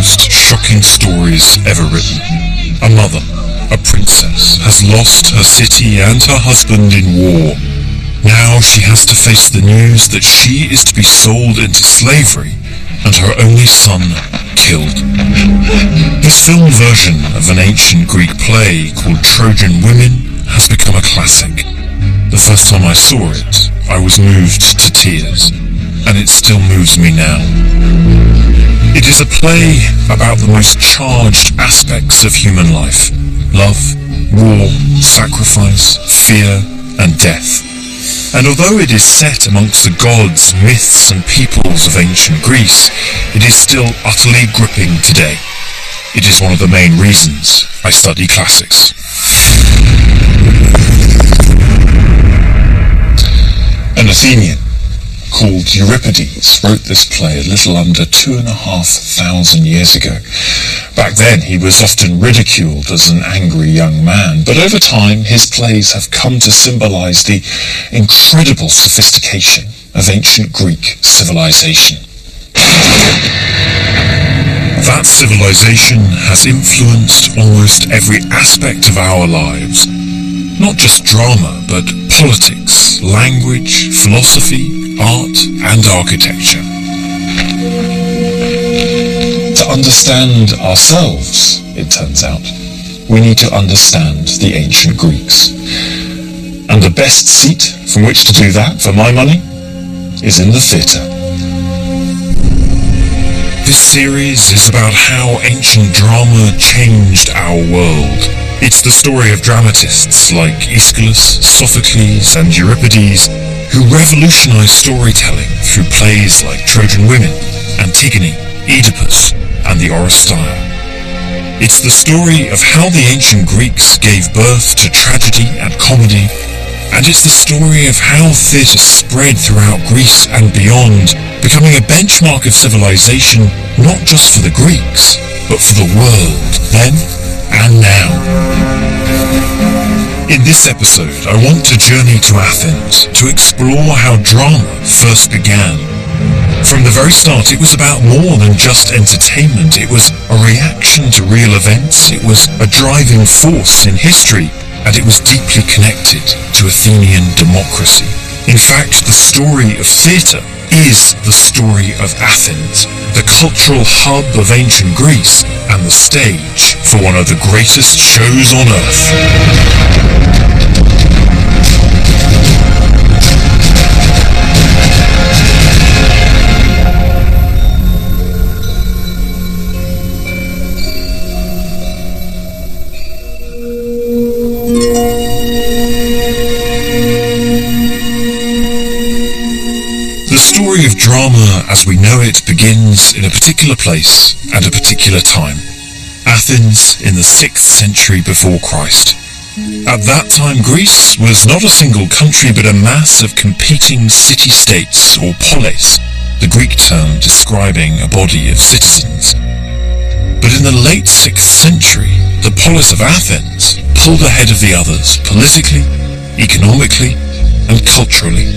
most shocking stories ever written. A mother, a princess, has lost her city and her husband in war. Now she has to face the news that she is to be sold into slavery and her only son killed. This film version of an ancient Greek play called Trojan Women has become a classic. The first time I saw it, I was moved to tears, and it still moves me now. It is a play about the most charged aspects of human life: love, war, sacrifice, fear, and death. And although it is set amongst the gods, myths and peoples of ancient Greece, it is still utterly gripping today. It is one of the main reasons I study classics. An Athenian called Euripides wrote this play a little under 2,500 years ago. Back then he was often ridiculed as an angry young man, but over time his plays have come to symbolize the incredible sophistication of ancient Greek civilization. That civilization has influenced almost every aspect of our lives. Not just drama, but politics, language, philosophy, art, and architecture. To understand ourselves, it turns out, we need to understand the ancient Greeks. And the best seat from which to do that, for my money, is in the theatre. This series is about how ancient drama changed our world. It's the story of dramatists like Aeschylus, Sophocles, and Euripides who revolutionized storytelling through plays like Trojan Women, Antigone, Oedipus, and the Oresteia. It's the story of how the ancient Greeks gave birth to tragedy and comedy, and it's the story of how theatre spread throughout Greece and beyond, becoming a benchmark of civilization not just for the Greeks, but for the world then and now. In this episode, I want to journey to Athens to explore how drama first began. From the very start, it was about more than just entertainment. It was a reaction to real events. It was a driving force in history, and it was deeply connected to Athenian democracy. In fact, the story of theatre is the story of Athens, the cultural hub of ancient Greece, and the stage for one of the greatest shows on earth. The story of drama as we know it begins in a particular place at a particular time. Athens in the 6th century before Christ. At that time, Greece was not a single country but a mass of competing city-states, or polis, the Greek term describing a body of citizens. But in the late 6th century, the polis of Athens pulled ahead of the others politically, economically, and culturally.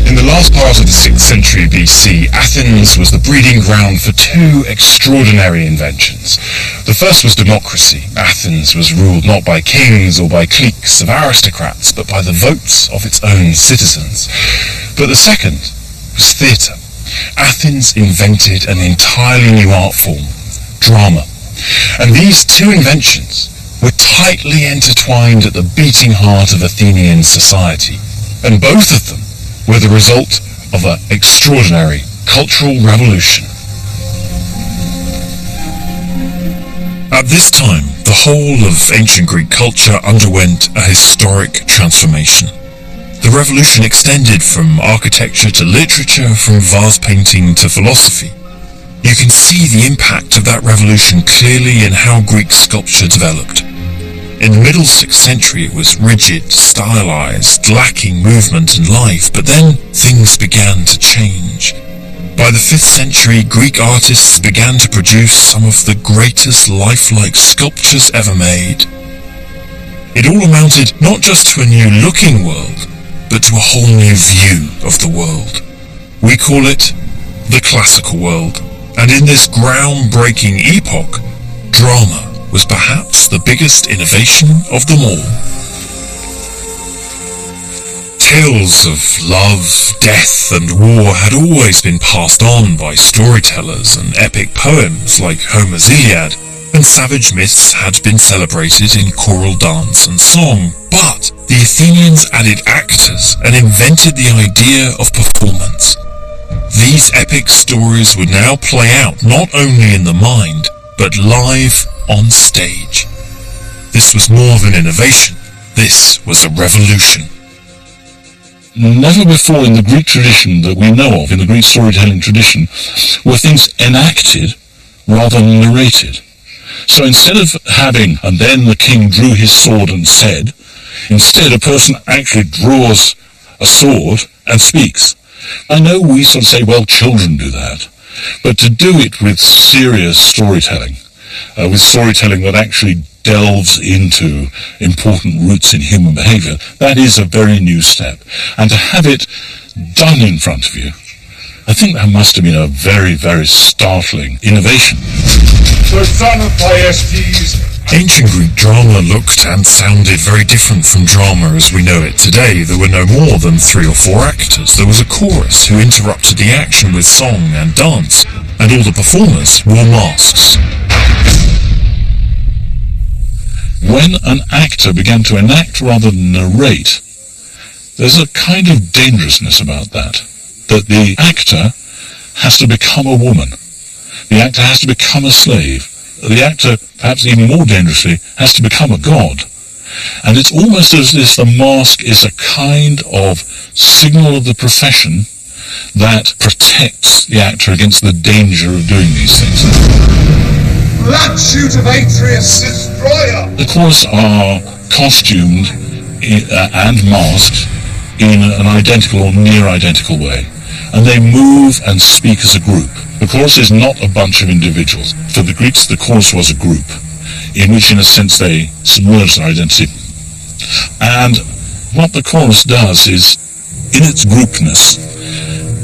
In the last part of the 6th century BC, Athens was the breeding ground for two extraordinary inventions. The first was democracy. Athens was ruled not by kings or by cliques of aristocrats, but by the votes of its own citizens. But the second was theatre. Athens invented an entirely new art form, drama. And these two inventions were tightly intertwined at the beating heart of Athenian society, and both of them were the result of an extraordinary cultural revolution. At this time, the whole of ancient Greek culture underwent a historic transformation. The revolution extended from architecture to literature, from vase painting to philosophy. You can see the impact of that revolution clearly in how Greek sculpture developed. In the middle 6th century it was rigid, stylized, lacking movement and life, but then things began to change. By the 5th century, Greek artists began to produce some of the greatest lifelike sculptures ever made. It all amounted not just to a new looking world, but to a whole new view of the world. We call it the classical world. And in this groundbreaking epoch, drama was perhaps the biggest innovation of them all. Tales of love, death and war had always been passed on by storytellers, and epic poems like Homer's Iliad and savage myths had been celebrated in choral dance and song. But the Athenians added actors and invented the idea of performance. These epic stories would now play out not only in the mind, but live on stage. This was more than innovation. This was a revolution. Never before in the Greek tradition that we know of, in the Greek storytelling tradition, were things enacted rather than narrated. So instead of having, and then the king drew his sword and said, instead a person actually draws a sword and speaks. I know we sort of say, well, children do that, but to do it with serious storytelling, with storytelling that actually delves into important roots in human behavior, that is a very new step. And to have it done in front of you, I think that must have been a very, very startling innovation. Ancient Greek drama looked and sounded very different from drama as we know it today. There were no more than 3 or 4 actors. There was a chorus who interrupted the action with song and dance, and all the performers wore masks. When an actor began to enact rather than narrate, there's a kind of dangerousness about that the actor has to become a woman. The actor has to become a slave. The actor, perhaps even more dangerously, has to become a god. And it's almost as if the mask is a kind of signal of the profession that protects the actor against the danger of doing these things. Black shoot of Atreus, destroyer! The chorus are costumed and masked in an identical or near identical way, and they move and speak as a group. The chorus is not a bunch of individuals. For the Greeks, the chorus was a group, in which, in a sense, they submerge their identity. And what the chorus does is, in its groupness,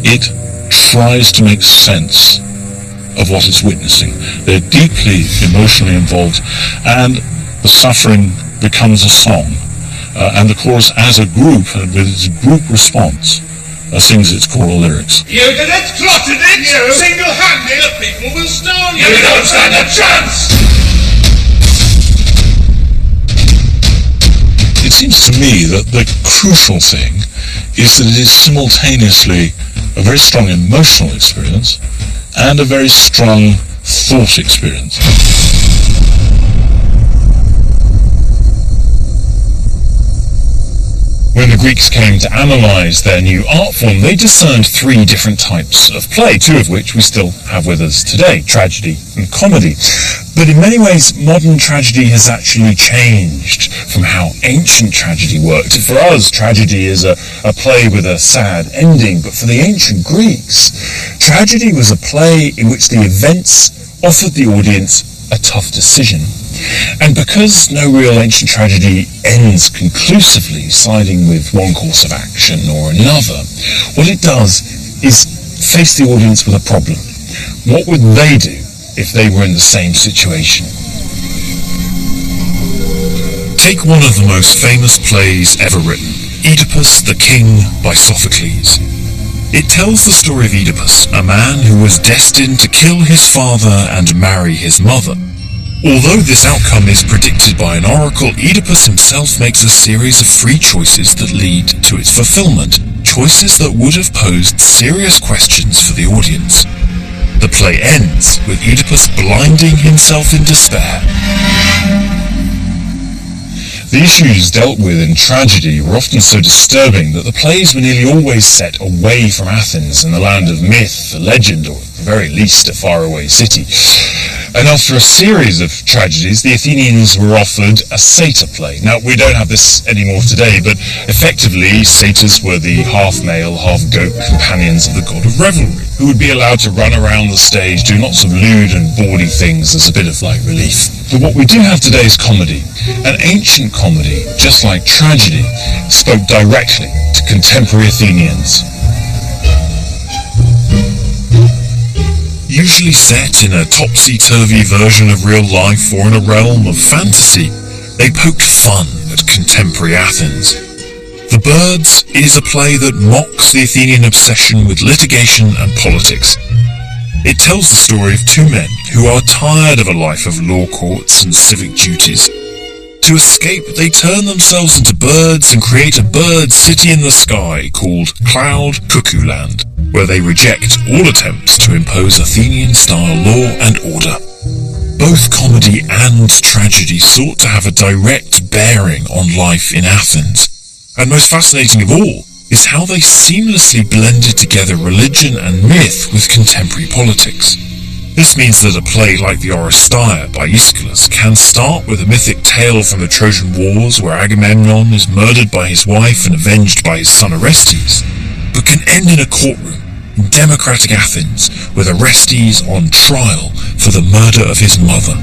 it tries to make sense of what it's witnessing. They're deeply emotionally involved, and the suffering becomes a song. And the chorus, as a group, with its group response, sings its choral lyrics. You did it, plotted it, you single-handed, the people will stone you. You don't stand a chance! It seems to me that the crucial thing is that it is simultaneously a very strong emotional experience and a very strong thought experience. When the Greeks came to analyse their new art form, they discerned 3 different types of play, 2 of which we still have with us today, tragedy and comedy. But in many ways, modern tragedy has actually changed from how ancient tragedy worked. For us, tragedy is a play with a sad ending, but for the ancient Greeks, tragedy was a play in which the events offered the audience a tough decision. And because no real ancient tragedy ends conclusively, siding with one course of action or another, what it does is face the audience with a problem. What would they do if they were in the same situation? Take one of the most famous plays ever written, Oedipus the King by Sophocles. It tells the story of Oedipus, a man who was destined to kill his father and marry his mother. Although this outcome is predicted by an oracle, Oedipus himself makes a series of free choices that lead to its fulfillment, choices that would have posed serious questions for the audience. The play ends with Oedipus blinding himself in despair. The issues dealt with in tragedy were often so disturbing that the plays were nearly always set away from Athens in the land of myth, legend, or at the very least a faraway city. And after a series of tragedies, the Athenians were offered a satyr play. Now, we don't have this anymore today, but effectively, satyrs were the half-male, half-goat companions of the god of revelry, who would be allowed to run around the stage, do lots of lewd and bawdy things as a bit of light relief. But what we do have today is comedy. An ancient comedy, just like tragedy, spoke directly to contemporary Athenians. usually set in a topsy-turvy version of real life or in a realm of fantasy, they poked fun at contemporary Athens. The Birds is a play that mocks the Athenian obsession with litigation and politics. It tells the story of two men who are tired of a life of law courts and civic duties. To escape, they turn themselves into birds and create a bird city in the sky called Cloud Cuckoo Land, where they reject all attempts to impose Athenian-style law and order. Both comedy and tragedy sought to have a direct bearing on life in Athens. And most fascinating of all is how they seamlessly blended together religion and myth with contemporary politics. This means that a play like the Oresteia by Aeschylus can start with a mythic tale from the Trojan Wars where Agamemnon is murdered by his wife and avenged by his son Orestes, but can end in a courtroom in democratic Athens with Orestes on trial for the murder of his mother.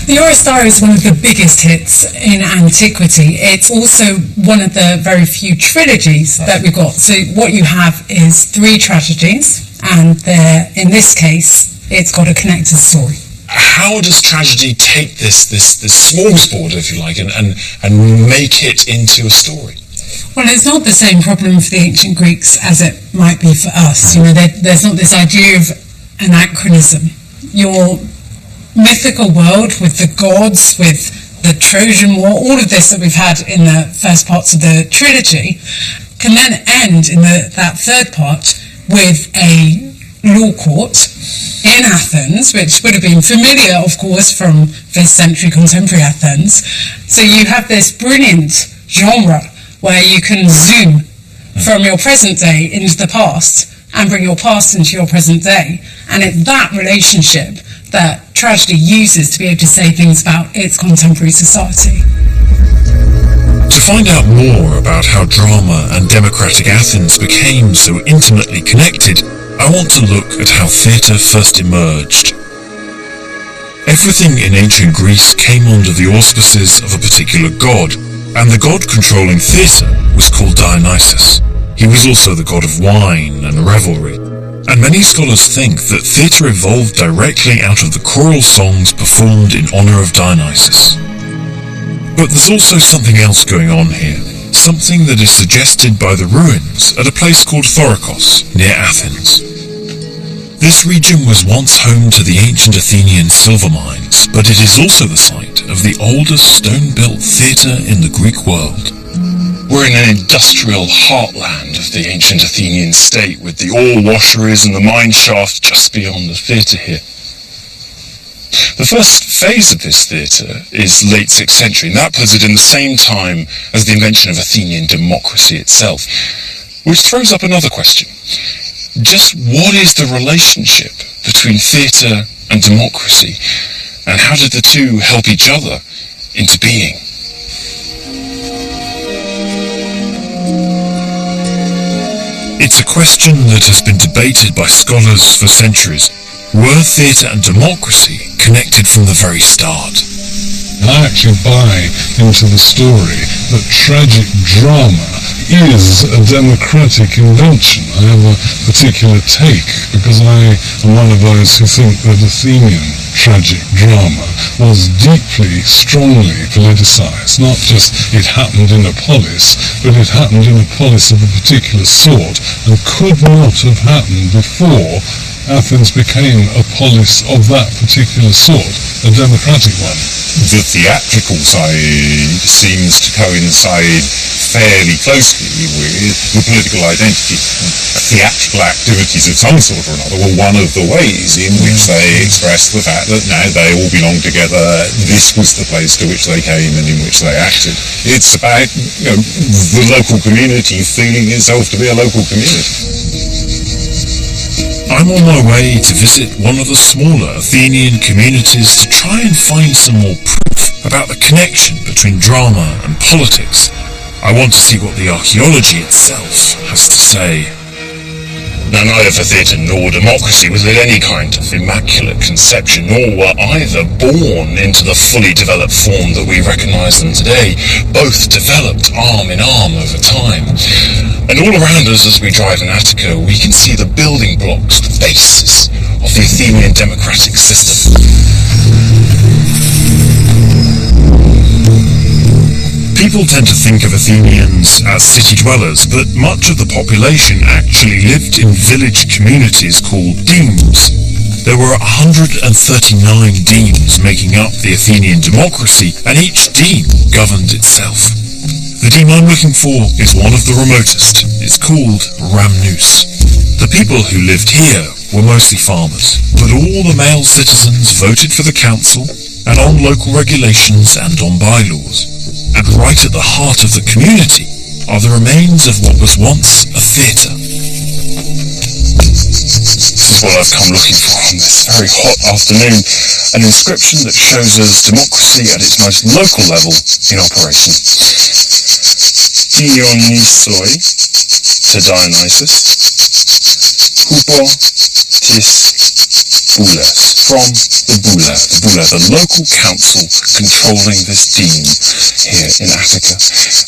The Oresteia is one of the biggest hits in antiquity. It's also one of the very few trilogies that we've got. So what you have is 3 tragedies, and in this case, it's got a connected story. How does tragedy take this smorgasbord, if you like, and make it into a story? Well, it's not the same problem for the ancient Greeks as it might be for us. You know, there's not this idea of anachronism. Your mythical world with the gods, with the Trojan War, all of this that we've had in the first parts of the trilogy, can then end in that third part with a law court in Athens, which would have been familiar, of course, from 5th century contemporary Athens. So you have this brilliant genre where you can zoom from your present day into the past and bring your past into your present day. And it's that relationship that tragedy uses to be able to say things about its contemporary society. To find out more about how drama and democratic Athens became so intimately connected, I want to look at how theatre first emerged. Everything in ancient Greece came under the auspices of a particular god, and the god controlling theatre was called Dionysus. He was also the god of wine and revelry. And many scholars think that theatre evolved directly out of the choral songs performed in honour of Dionysus. But there's also something else going on here, something that is suggested by the ruins at a place called Thorikos, near Athens. This region was once home to the ancient Athenian silver mines, but it is also the site of the oldest stone-built theatre in the Greek world. We're in an industrial heartland of the ancient Athenian state, with the ore washeries and the mine shaft just beyond the theatre here. The first phase of this theatre is late 6th century, and that puts it in the same time as the invention of Athenian democracy itself, which throws up another question. Just what is the relationship between theatre and democracy, and how did the two help each other into being? It's a question that has been debated by scholars for centuries. Were theatre and democracy connected from the very start? I actually buy into the story that tragic drama is a democratic invention. I have a particular take because I am one of those who think that Athenian tragic drama was deeply, strongly politicised. Not just it happened in a polis, but it happened in a polis of a particular sort and could not have happened before Athens became a polis of that particular sort, a democratic one. The theatrical side seems to coincide fairly closely with the political identity. Theatrical activities of some sort or another were one of the ways in which they expressed the fact that now they all belong together, this was the place to which they came and in which they acted. It's about the local community feeling itself to be a local community. I'm on my way to visit one of the smaller Athenian communities to try and find some more proof about the connection between drama and politics. I want to see what the archaeology itself has to say. Now, neither for theatre nor democracy was it any kind of immaculate conception, nor were either born into the fully developed form that we recognise them today. Both developed arm in arm over time. And all around us as we drive in Attica, we can see the building blocks, the basis of the Athenian democratic system. People tend to think of Athenians as city dwellers, but much of the population actually lived in village communities called demes. There were 139 demes making up the Athenian democracy, and each deme governed itself. The deme I'm looking for is one of the remotest. It's called Rhamnous. The people who lived here were mostly farmers, but all the male citizens voted for the council and on local regulations and on bylaws. And right at the heart of the community are the remains of what was once a theatre. This is what I've come looking for on this very hot afternoon. An inscription that shows us democracy at its most local level in operation. Dionysoi to Dionysus, Hupo tis Boulas, from the Boula, the local council controlling this deme here in Attica.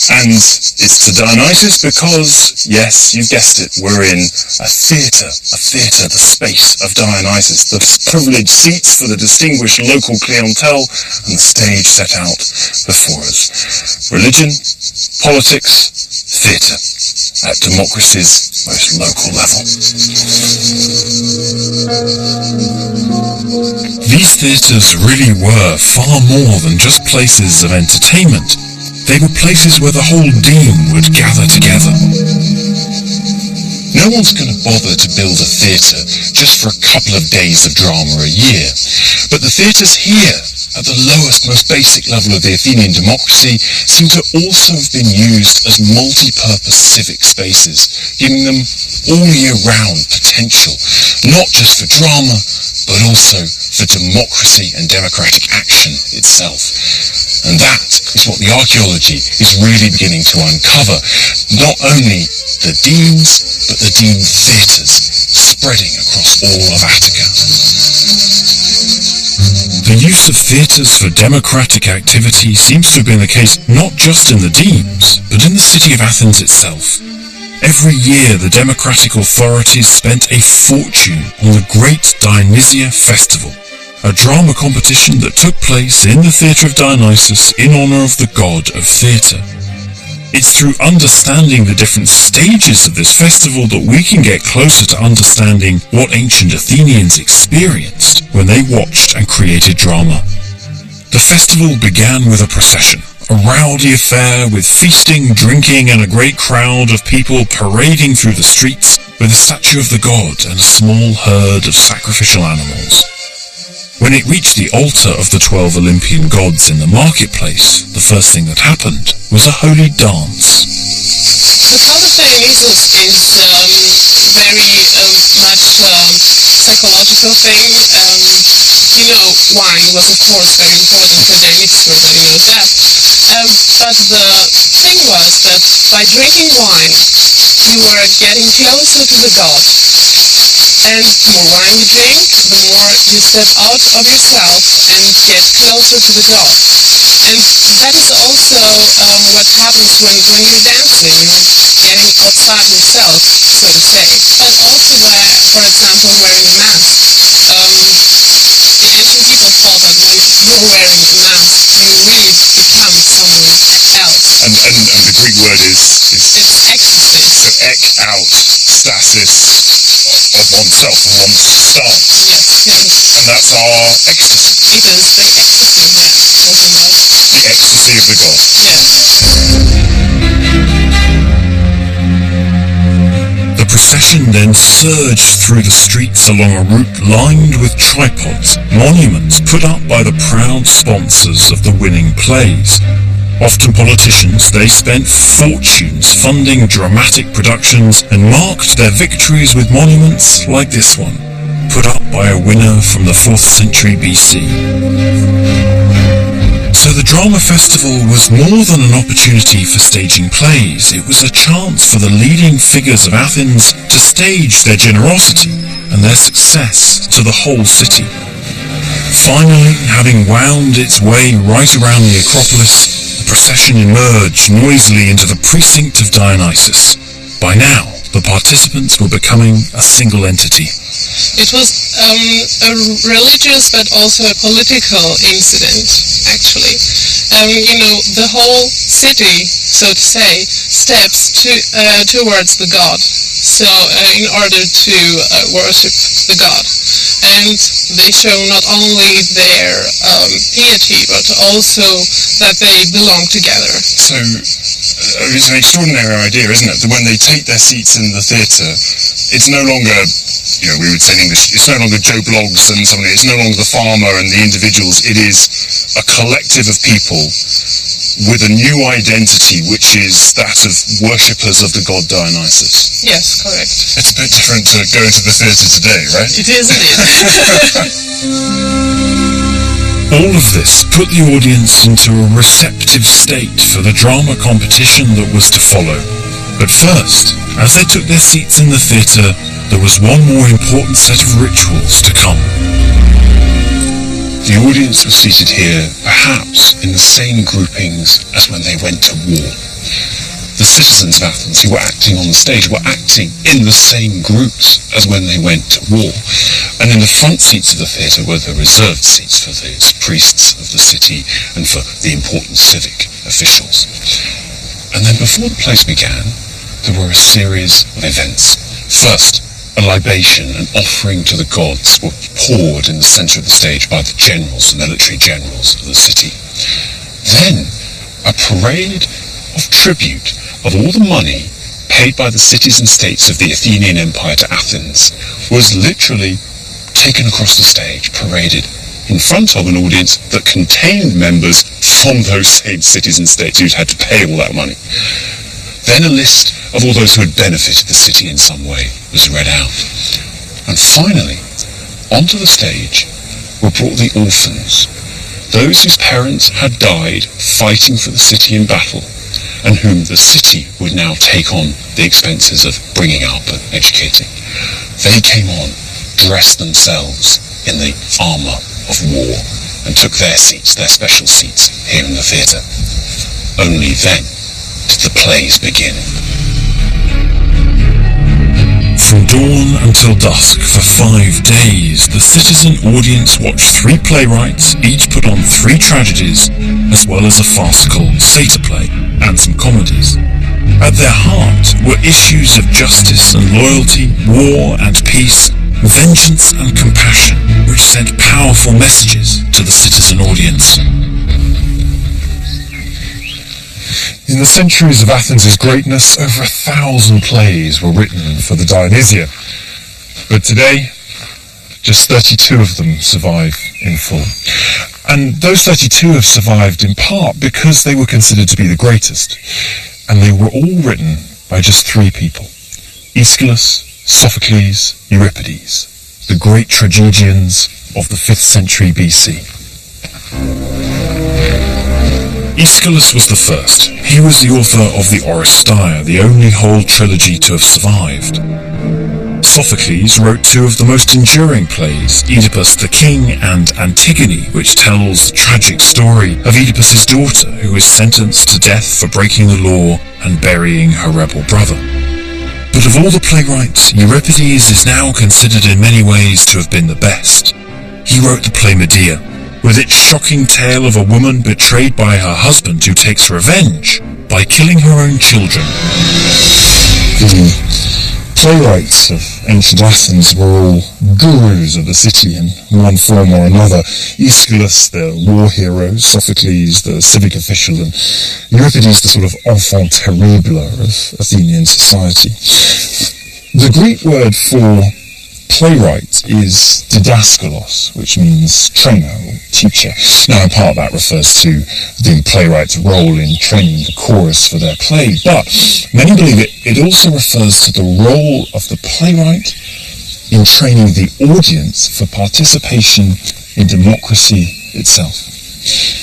And it's to Dionysus because, yes, you guessed it, we're in a theatre, the space of Dionysus, the privileged seats for the distinguished local clientele, and the stage set out before us. Religion, politics, theatre, at democracy's most local level. These theatres really were far more than just places of entertainment. They were places where the whole deme would gather together. No one's going to bother to build a theatre just for a couple of days of drama a year. But the theatres here, at the lowest, most basic level of the Athenian democracy, seem to also have been used as multi-purpose civic spaces, giving them all-year-round potential, not just for drama, but also for democracy and democratic action itself. And that is what the archaeology is really beginning to uncover. Not only the demes, but the deme theatres spreading across all of Attica. The use of theatres for democratic activity seems to have been the case not just in the demes, but in the city of Athens itself. Every year the democratic authorities spent a fortune on the Great Dionysia Festival, a drama competition that took place in the Theatre of Dionysus in honour of the god of theatre. It's through understanding the different stages of this festival that we can get closer to understanding what ancient Athenians experienced when they watched and created drama. The festival began with a procession, a rowdy affair with feasting, drinking, and a great crowd of people parading through the streets with a statue of the god and a small herd of sacrificial animals. When it reached the altar of the 12 Olympian gods in the marketplace, the first thing that happened was a holy dance. The cult of Dionysus is very much psychological thing. Wine was of course very important for Dionysus, everybody knows that. But the thing was that by drinking wine, you were getting closer to the god. And the more wine you drink, the more you step out of yourself and get closer to the god. And that is also what happens when you're dancing, getting outside yourself, so to say. But also by, for example, wearing a mask. The ancient people thought that when you're wearing a mask, you really become someone else. And the Greek word is It's ecstasy. so ek out, stasis of oneself and one's stance. Yes. And that's our ecstasy. It is the ecstasy, yes. Talking about, The ecstasy of the god. yes. The procession then surged through the streets along a route lined with tripods, monuments put up by the proud sponsors of the winning plays. Often politicians, they spent fortunes funding dramatic productions and marked their victories with monuments like this one, put up by a winner from the 4th century BC. So So the drama festival was more than an opportunity for staging plays. It was a chance for the leading figures of Athens to stage their generosity and their success to the whole city. Finally, having wound its way right around the Acropolis, the procession emerged noisily into the precinct of Dionysus. By now, the participants were becoming a single entity. It was a religious but also a political incident, actually. The whole city, so to say, steps towards the god, so in order to worship the god. And they show not only their piety, but also that they belong together. So it's an extraordinary idea, isn't it? That when they take their seats in the theatre, it's no longer, we would say in English, it's no longer Joe Bloggs and somebody, it's no longer the farmer and the individuals, it is a collective of people with a new identity, which is that of worshippers of the god Dionysus. Yes, correct. It's a bit different to going to the theatre today, right? It is indeed. All of this put the audience into a receptive state for the drama competition that was to follow. But first, as they took their seats in the theatre, there was one more important set of rituals to come. The audience was seated here, perhaps in the same groupings as when they went to war. The citizens of Athens who were acting on the stage were acting in the same groups as when they went to war. And in the front seats of the theatre were the reserved seats for those priests of the city and for the important civic officials. And then before the plays began, there were a series of events. First, a libation, an offering to the gods, were poured in the centre of the stage by the generals, the military generals of the city. Then, a parade of tribute of all the money paid by the cities and states of the Athenian Empire to Athens was literally taken across the stage, paraded in front of an audience that contained members from those same cities and states who'd had to pay all that money. Then a list of all those who had benefited the city in some way was read out. And finally, onto the stage were brought the orphans, those whose parents had died fighting for the city in battle, and whom the city would now take on the expenses of bringing up and educating. They came on, dressed themselves in the armour of war, and took their seats, their special seats, here in the theatre. Only then did the plays begin. From dawn until dusk for 5 days, the citizen audience watched 3 playwrights, each put on 3 tragedies, as well as a farcical satyr play and some comedies. At their heart were issues of justice and loyalty, war and peace, vengeance and compassion, which sent powerful messages to the citizen audience. In the centuries of Athens' greatness, over 1,000 plays were written for the Dionysia. But today, just 32 of them survive in full. And those 32 have survived in part because they were considered to be the greatest. And they were all written by just 3 people: Aeschylus, Sophocles, Euripides, the great tragedians of the 5th century BC. Aeschylus was the first. He was the author of the Oresteia, the only whole trilogy to have survived. Sophocles wrote 2 of the most enduring plays, Oedipus the King and Antigone, which tells the tragic story of Oedipus's daughter, who is sentenced to death for breaking the law and burying her rebel brother. But of all the playwrights, Euripides is now considered in many ways to have been the best. He wrote the play Medea, with its shocking tale of a woman betrayed by her husband who takes revenge by killing her own children. The playwrights of ancient Athens were all gurus of the city in one form or another. Aeschylus, the war hero, Sophocles, the civic official, and Euripides, the sort of enfant terrible of Athenian society. The Greek word for playwright is didaskalos, which means trainer or teacher. Now, in part that refers to the playwright's role in training the chorus for their play, but many believe it also refers to the role of the playwright in training the audience for participation in democracy itself.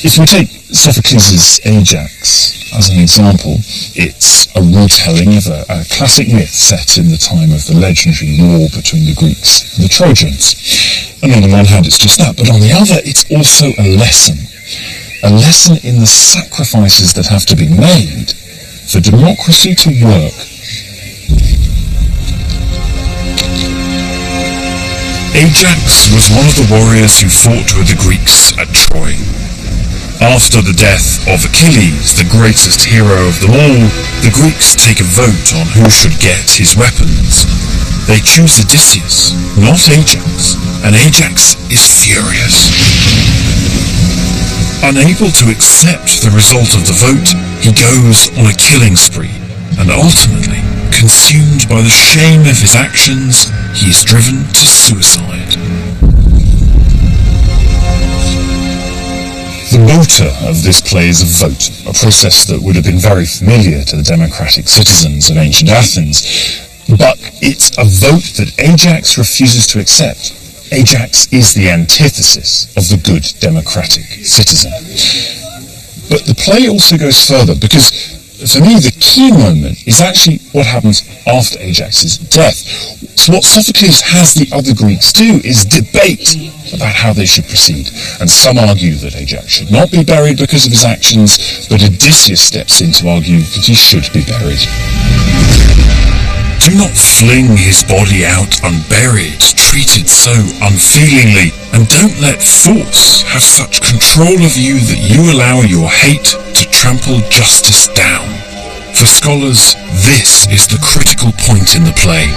If we take Sophocles' Ajax as an example, it's a retelling of a classic myth set in the time of the legendary war between the Greeks and the Trojans. And on the one hand, it's just that, but on the other, it's also a lesson in the sacrifices that have to be made for democracy to work. Ajax was one of the warriors who fought with the Greeks at Troy. After the death of Achilles, the greatest hero of them all, the Greeks take a vote on who should get his weapons. They choose Odysseus, not Ajax, and Ajax is furious. Unable to accept the result of the vote, he goes on a killing spree, and ultimately, consumed by the shame of his actions, he is driven to suicide. The motor of this play is a vote, a process that would have been very familiar to the democratic citizens of ancient Athens. But it's a vote that Ajax refuses to accept. Ajax is the antithesis of the good democratic citizen. But the play also goes further, because for me the key moment is actually what happens after Ajax's death. So what Sophocles has the other Greeks do is debate about how they should proceed. And some argue that Ajax should not be buried because of his actions, but Odysseus steps in to argue that he should be buried. Do not fling his body out unburied, treat it so unfeelingly, and don't let force have such control of you that you allow your hate to trample justice down. For scholars, this is the critical point in the play.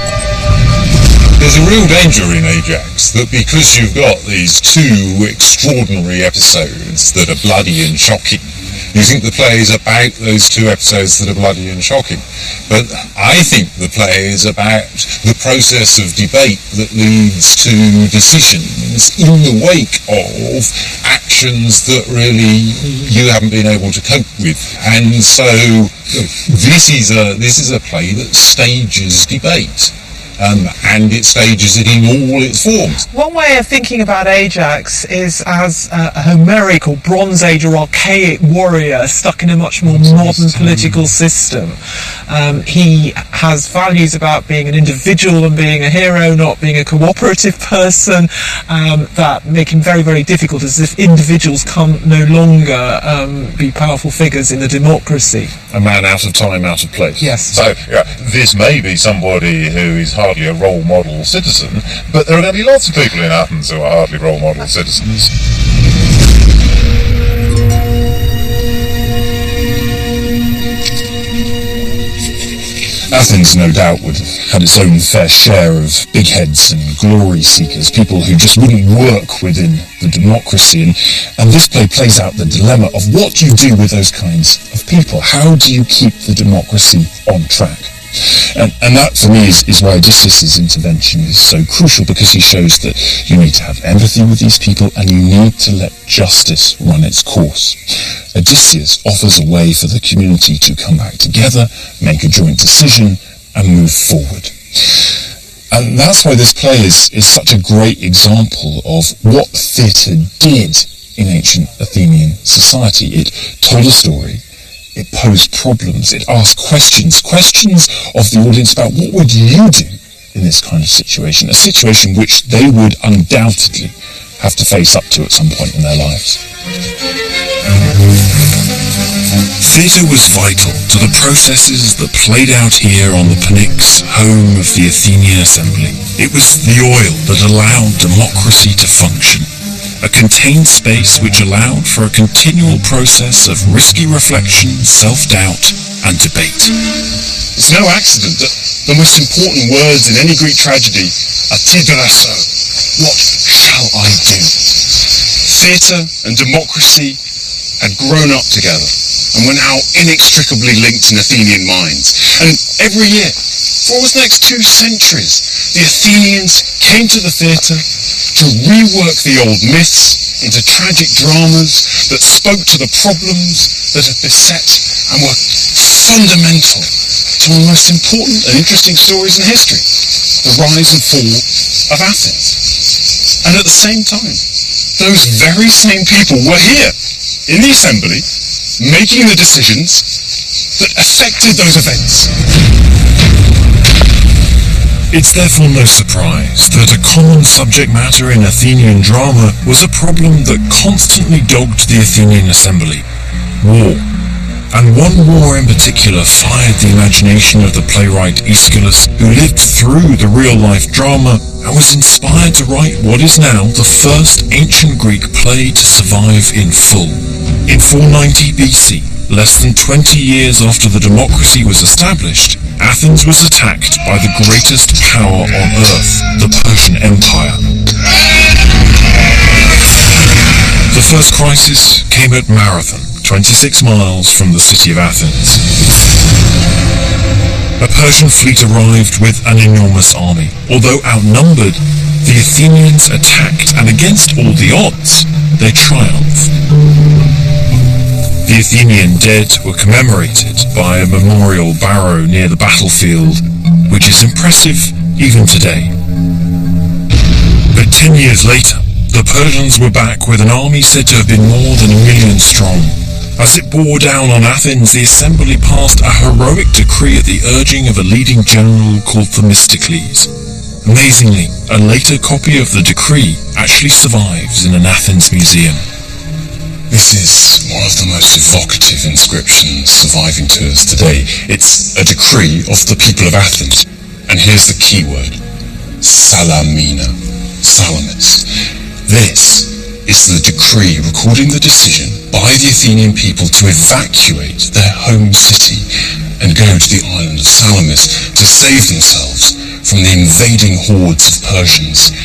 There's a real danger in Ajax that because you've got these two extraordinary episodes that are bloody and shocking, you think the play is about those two episodes that are bloody and shocking. But I think the play is about the process of debate that leads to decisions in the wake of actions that really you haven't been able to cope with. And so this is a play that stages debate. And it stages it in all its forms. One way of thinking about Ajax is as a Homeric or Bronze Age or archaic warrior stuck in a much more modern political system. He has values about being an individual and being a hero, not being a cooperative person, that make him very, very difficult, as if individuals can no longer be powerful figures in a democracy. A man out of time, out of place. Yes. So this may be somebody who is hardly a role model citizen, but there are going to be lots of people in Athens who are hardly role model citizens. Athens, no doubt, would have had its own fair share of big heads and glory seekers, people who just wouldn't work within the democracy. And this play plays out the dilemma of what do you do with those kinds of people? How do you keep the democracy on track? And that, for me, is why Odysseus' intervention is so crucial, because he shows that you need to have empathy with these people and you need to let justice run its course. Odysseus offers a way for the community to come back together, make a joint decision, and move forward. And that's why this play is such a great example of what theatre did in ancient Athenian society. It told a story. It posed problems, it asked questions of the audience about what would you do in this kind of situation, a situation which they would undoubtedly have to face up to at some point in their lives. Theatre was vital to the processes that played out here on the Pnyx, home of the Athenian Assembly. It was the oil that allowed democracy to function. A contained space which allowed for a continual process of risky reflection, self-doubt, and debate. It's no accident that the most important words in any Greek tragedy are tidrasso, what shall I do? Theatre and democracy had grown up together and were now inextricably linked in Athenian minds. And every year, for almost the next 2 centuries, the Athenians came to the theatre to rework the old myths into tragic dramas that spoke to the problems that had beset and were fundamental to one of the most important and interesting stories in history, the rise and fall of Athens. And at the same time, those very same people were here in the assembly, making the decisions that affected those events. It's therefore no surprise that a common subject matter in Athenian drama was a problem that constantly dogged the Athenian assembly: war. And one war in particular fired the imagination of the playwright Aeschylus, who lived through the real-life drama and was inspired to write what is now the first ancient Greek play to survive in full. In 490 BC, less than 20 years after the democracy was established, Athens was attacked by the greatest power on earth, the Persian Empire. The first crisis came at Marathon, 26 miles from the city of Athens. A Persian fleet arrived with an enormous army. Although outnumbered, the Athenians attacked, and against all the odds, they triumphed. The Athenian dead were commemorated by a memorial barrow near the battlefield, which is impressive even today. But 10 years later, the Persians were back with an army said to have been more than 1 million strong. As it bore down on Athens, the assembly passed a heroic decree at the urging of a leading general called Themistocles. Amazingly, a later copy of the decree actually survives in an Athens museum. This is one of the most evocative inscriptions surviving to us today. It's a decree of the people of Athens. And here's the key word: Salamina. Salamis. This is the decree recording the decision by the Athenian people to evacuate their home city and go to the island of Salamis to save themselves from the invading hordes of Persians.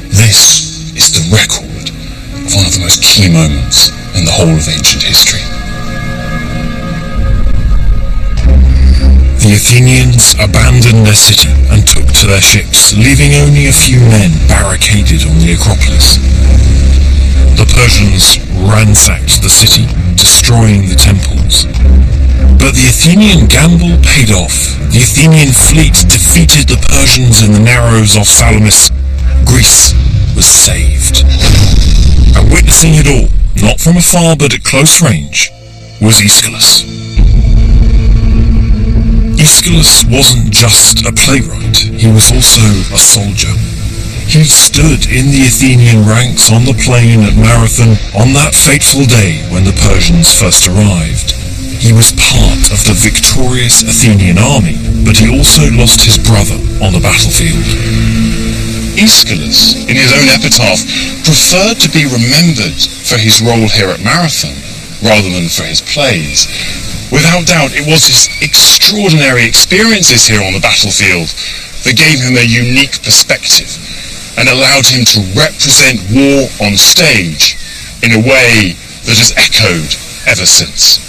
This is the record of one of the most key moments in the whole of ancient history. The Athenians abandoned their city and took to their ships, leaving only a few men barricaded on the Acropolis. The Persians ransacked the city, destroying the temples. But the Athenian gamble paid off. The Athenian fleet defeated the Persians in the narrows off Salamis. Greece was saved. And witnessing it all, not from afar but at close range, was Aeschylus. Aeschylus wasn't just a playwright, he was also a soldier. He stood in the Athenian ranks on the plain at Marathon on that fateful day when the Persians first arrived. He was part of the victorious Athenian army, but he also lost his brother on the battlefield. Aeschylus, in his own epitaph, preferred to be remembered for his role here at Marathon, rather than for his plays. Without doubt, it was his extraordinary experiences here on the battlefield that gave him a unique perspective and allowed him to represent war on stage in a way that has echoed ever since.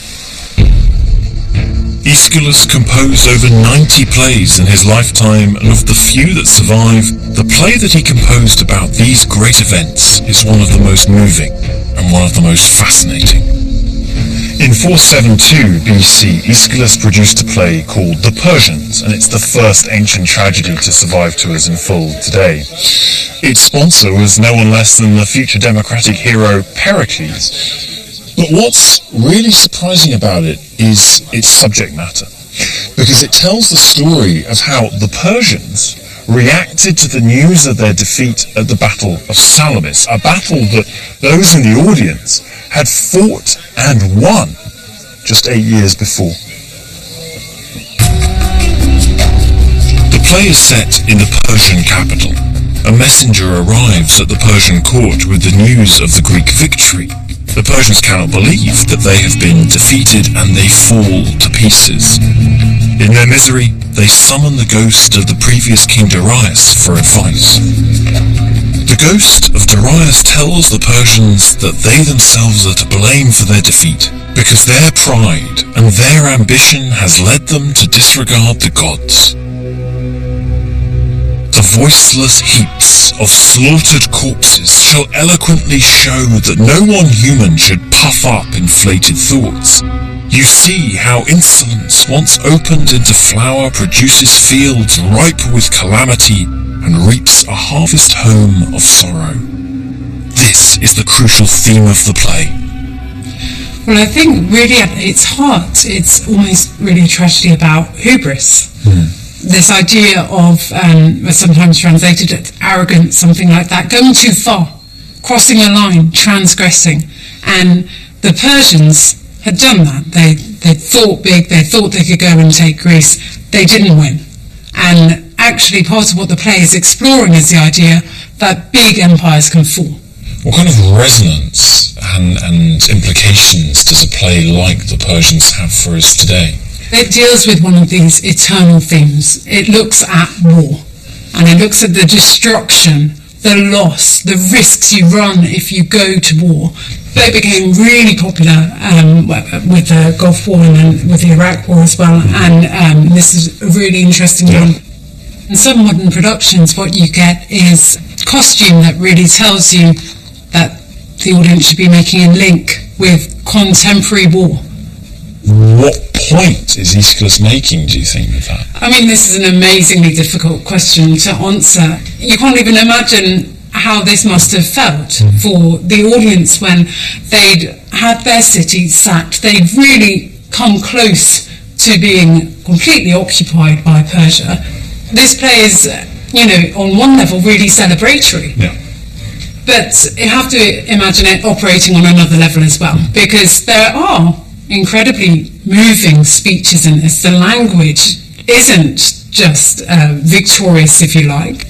Aeschylus composed over 90 plays in his lifetime, and of the few that survive, the play that he composed about these great events is one of the most moving and one of the most fascinating. In 472 BC, Aeschylus produced a play called The Persians, and it's the first ancient tragedy to survive to us in full today. Its sponsor was no one less than the future democratic hero Pericles. But what's really surprising about it is its subject matter, because it tells the story of how the Persians reacted to the news of their defeat at the Battle of Salamis, a battle that those in the audience had fought and won just 8 years before. The play is set in the Persian capital. A messenger arrives at the Persian court with the news of the Greek victory. The Persians cannot believe that they have been defeated, and they fall to pieces. In their misery, they summon the ghost of the previous king Darius for advice. The ghost of Darius tells the Persians that they themselves are to blame for their defeat, because their pride and their ambition has led them to disregard the gods. The voiceless heaps of slaughtered corpses shall eloquently show that no one human should puff up inflated thoughts. You see how insolence once opened into flower produces fields ripe with calamity and reaps a harvest home of sorrow. This is the crucial theme of the play. Well, I think really at its heart, it's almost really a tragedy about hubris. This idea of, sometimes translated as arrogance, something like that, going too far, crossing a line, transgressing. And the Persians had done that. They thought big, they thought they could go and take Greece. They didn't win. And actually part of what the play is exploring is the idea that big empires can fall. What kind of resonance and implications does a play like the Persians have for us today? It deals with one of these eternal themes. It looks at war, and it looks at the destruction, the loss, the risks you run if you go to war. It became really popular with the Gulf War and then with the Iraq War as well, and this is a really interesting one. In some modern productions, what you get is costume that really tells you that the audience should be making a link with contemporary war. What point is Aeschylus making, do you think, with that? I mean, this is an amazingly difficult question to answer. You can't even imagine how this must have felt for the audience when they'd had their city sacked. They'd really come close to being completely occupied by Persia. This play is, on one level really celebratory. Yeah. But you have to imagine it operating on another level as well, because there are incredibly moving speeches in this. The language isn't just victorious, if you like.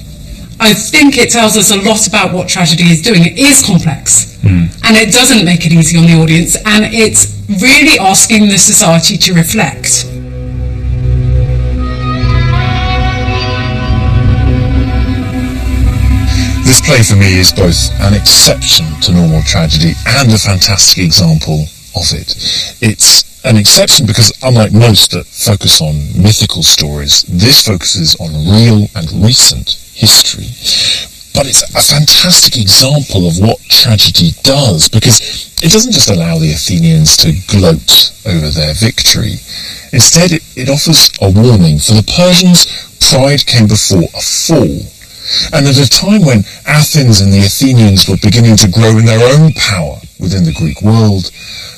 I think it tells us a lot about what tragedy is doing. It is complex, and it doesn't make it easy on the audience, and it's really asking the society to reflect. This play for me is both an exception to normal tragedy and a fantastic example of it. It's an exception because, unlike most that focus on mythical stories, this focuses on real and recent history. But it's a fantastic example of what tragedy does, because it doesn't just allow the Athenians to gloat over their victory. Instead, it offers a warning. For the Persians, pride came before a fall. And at a time when Athens and the Athenians were beginning to grow in their own power within the Greek world,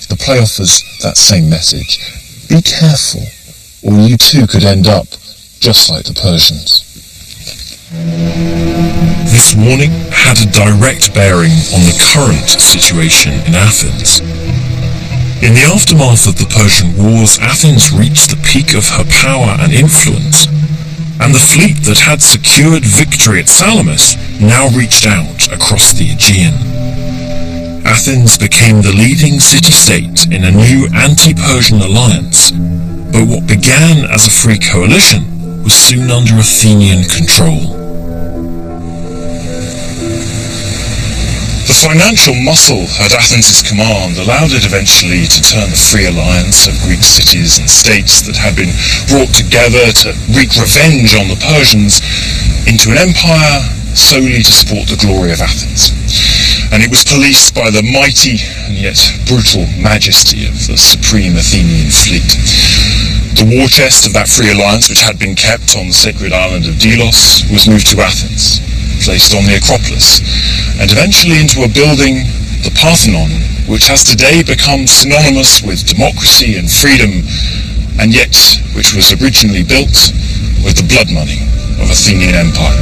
the play offers that same message. Be careful, or you too could end up just like the Persians. This warning had a direct bearing on the current situation in Athens. In the aftermath of the Persian Wars, Athens reached the peak of her power and influence, and the fleet that had secured victory at Salamis now reached out across the Aegean. Athens became the leading city-state in a new anti-Persian alliance, but what began as a free coalition was soon under Athenian control. The financial muscle at Athens' command allowed it eventually to turn the free alliance of Greek cities and states that had been brought together to wreak revenge on the Persians into an empire solely to support the glory of Athens. And it was policed by the mighty and yet brutal majesty of the supreme Athenian fleet. The war chest of that free alliance, which had been kept on the sacred island of Delos, was moved to Athens, placed on the Acropolis, and eventually into a building, the Parthenon, which has today become synonymous with democracy and freedom, and yet which was originally built with the blood money of Athenian Empire.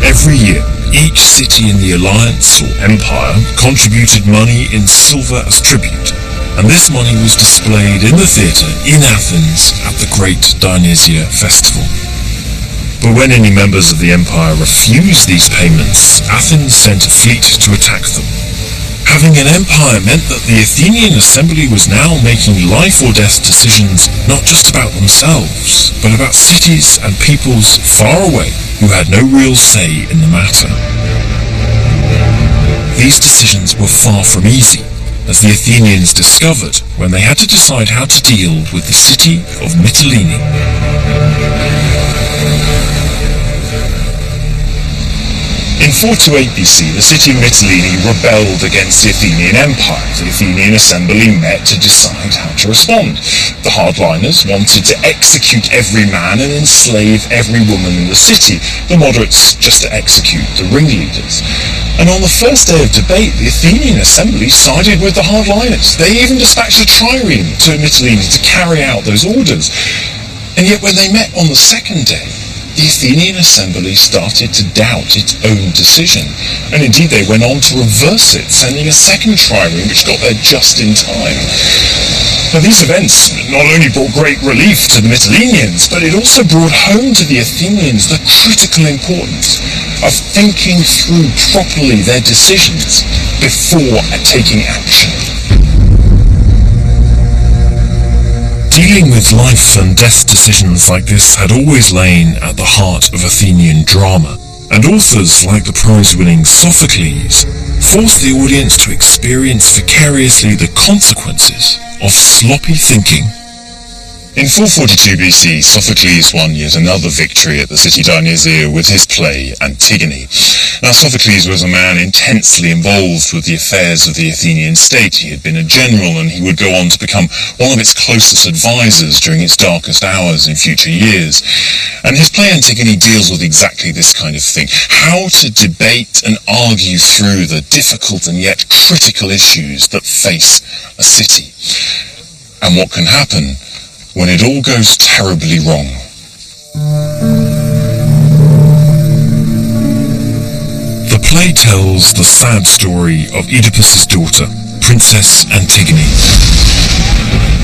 Every year, each city in the alliance or empire contributed money in silver as tribute, and this money was displayed in the theatre in Athens at the Great Dionysia Festival. But when any members of the empire refused these payments, Athens sent a fleet to attack them. Having an empire meant that the Athenian assembly was now making life or death decisions not just about themselves, but about cities and peoples far away who had no real say in the matter. These decisions were far from easy, as the Athenians discovered when they had to decide how to deal with the city of Mytilene. In 428 BC, the city of Mytilene rebelled against the Athenian Empire. The Athenian assembly met to decide how to respond. The hardliners wanted to execute every man and enslave every woman in the city. The moderates just to execute the ringleaders. And on the first day of debate, the Athenian assembly sided with the hardliners. They even dispatched a trireme to Mytilene to carry out those orders. And yet when they met on the second day, the Athenian assembly started to doubt its own decision. And indeed they went on to reverse it, sending a second trireme which got there just in time. Now these events not only brought great relief to the Mytileneans, but it also brought home to the Athenians the critical importance of thinking through properly their decisions before taking action. Dealing with life and death decisions like this had always lain at the heart of Athenian drama, and authors like the prize-winning Sophocles forced the audience to experience vicariously the consequences of sloppy thinking. In 442 BC, Sophocles won yet another victory at the city Dionysia with his play Antigone. Now, Sophocles was a man intensely involved with the affairs of the Athenian state. He had been a general, and he would go on to become one of its closest advisors during its darkest hours in future years. And his play Antigone deals with exactly this kind of thing: how to debate and argue through the difficult and yet critical issues that face a city, and what can happen when it all goes terribly wrong. The play tells the sad story of Oedipus's daughter, Princess Antigone.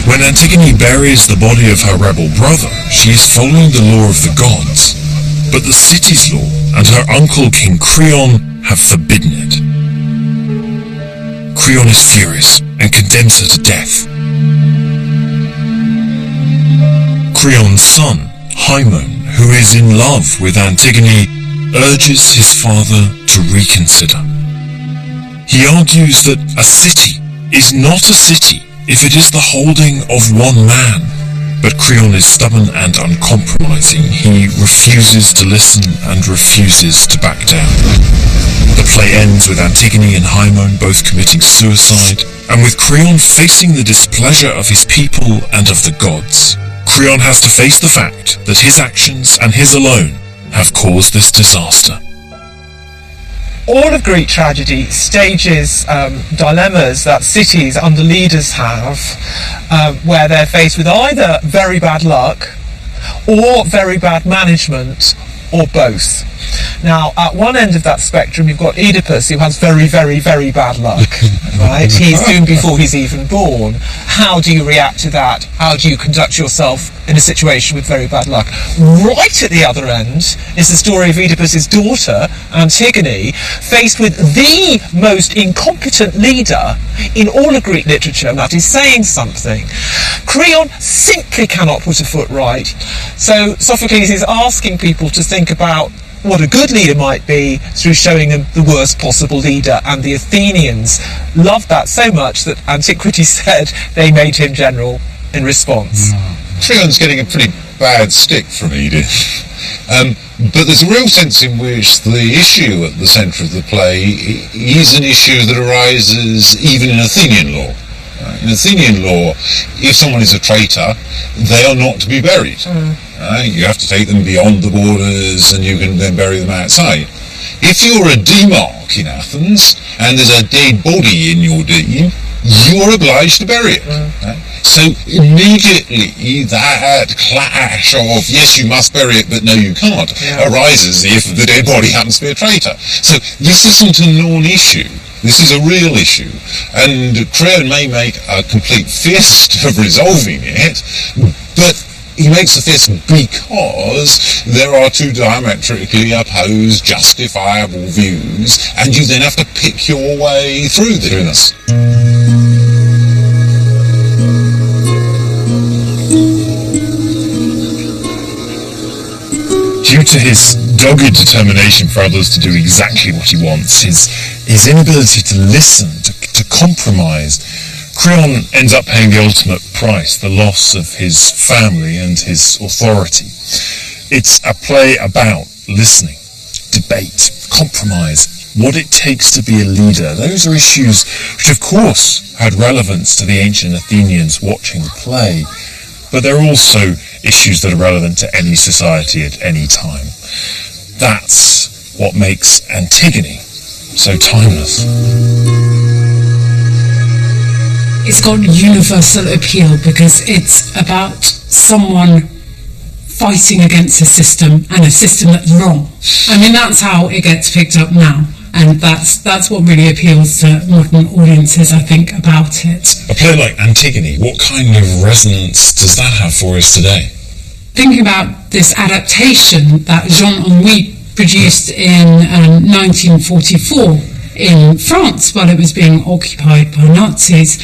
When Antigone buries the body of her rebel brother, she is following the law of the gods, but the city's law and her uncle King Creon have forbidden it. Creon is furious and condemns her to death. Creon's son, Haemon, who is in love with Antigone, urges his father to reconsider. He argues that a city is not a city if it is the holding of one man. But Creon is stubborn and uncompromising. He refuses to listen and refuses to back down. The play ends with Antigone and Haemon both committing suicide, and with Creon facing the displeasure of his people and of the gods. Creon has to face the fact that his actions and his alone have caused this disaster. All of Greek tragedy stages dilemmas that cities under leaders have, where they're faced with either very bad luck or very bad management, or both. Now, at one end of that spectrum, you've got Oedipus, who has very, very, very bad luck, right? He's doomed before he's even born. How do you react to that? How do you conduct yourself in a situation with very bad luck? Right at the other end is the story of Oedipus's daughter, Antigone, faced with the most incompetent leader in all of Greek literature, and that is saying something. Creon simply cannot put a foot right. So Sophocles is asking people to think about what a good leader might be through showing them the worst possible leader, and the Athenians loved that so much that Antiquities said they made him general in response. Creon's getting a pretty bad stick from Edith, but there's a real sense in which the issue at the centre of the play is an issue that arises even in Athenian law. In Athenian law, if someone is a traitor, they are not to be buried. You have to take them beyond the borders, and you can then bury them outside. If you're a demarch in Athens, and there's a dead body in your deme, you're obliged to bury it. So immediately that clash of, yes, you must bury it, but no, you can't, arises if the dead body happens to be a traitor. So this isn't a non-issue. This is a real issue, and Creon may make a complete fist of resolving it, but he makes a fist because there are two diametrically opposed, justifiable views, and you then have to pick your way through this. Due to his dogged determination for others to do exactly what he wants, his inability to listen, to compromise, Creon ends up paying the ultimate price, the loss of his family and his authority. It's a play about listening, debate, compromise, what it takes to be a leader. Those are issues which of course had relevance to the ancient Athenians watching the play, but they're also issues that are relevant to any society at any time. That's what makes Antigone so timeless? It's got universal appeal because it's about someone fighting against a system, and a system that's wrong. I mean, that's how it gets picked up now, and that's what really appeals to modern audiences, I think, about it. A play like Antigone, what kind of resonance does that have for us today? Thinking about this adaptation that Jean-Henri produced in 1944 in France while it was being occupied by Nazis,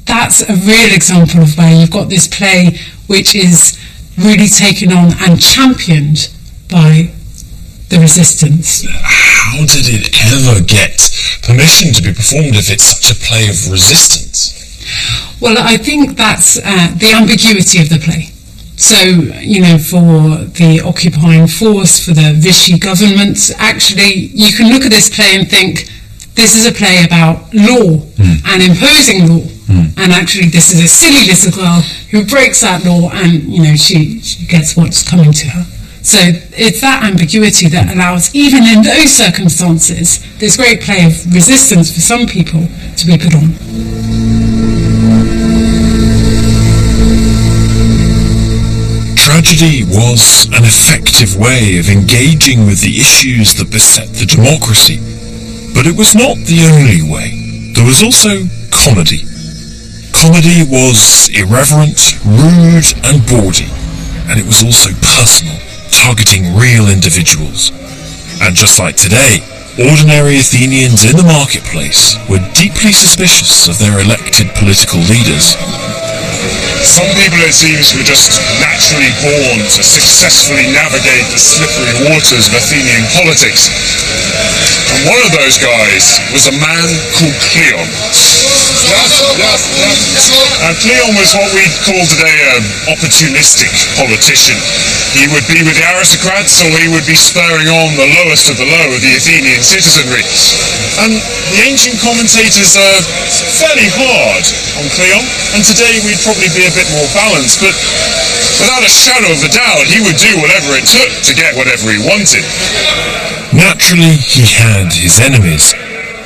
that's a real example of where you've got this play which is really taken on and championed by the resistance. How did it ever get permission to be performed if it's such a play of resistance? Well, I think that's the ambiguity of the play. So, you know, for the occupying force, for the Vichy government, actually, you can look at this play and think, this is a play about law and imposing law. And actually, this is a silly little girl who breaks that law, and, you know, she gets what's coming to her. So it's that ambiguity that allows, even in those circumstances, this great play of resistance for some people to be put on. Tragedy was an effective way of engaging with the issues that beset the democracy. But it was not the only way. There was also comedy. Comedy was irreverent, rude and bawdy, and it was also personal, targeting real individuals. And just like today, ordinary Athenians in the marketplace were deeply suspicious of their elected political leaders. Some people, it seems, were just naturally born to successfully navigate the slippery waters of Athenian politics. And one of those guys was a man called Cleon. Cleon was what we'd call today an opportunistic politician. He would be with the aristocrats, or he would be spurring on the lowest of the low of the Athenian citizenry. And the ancient commentators are fairly hard on Cleon, and today we'd probably be a bit more balanced, but without a shadow of a doubt, he would do whatever it took to get whatever he wanted. Naturally, he had his enemies.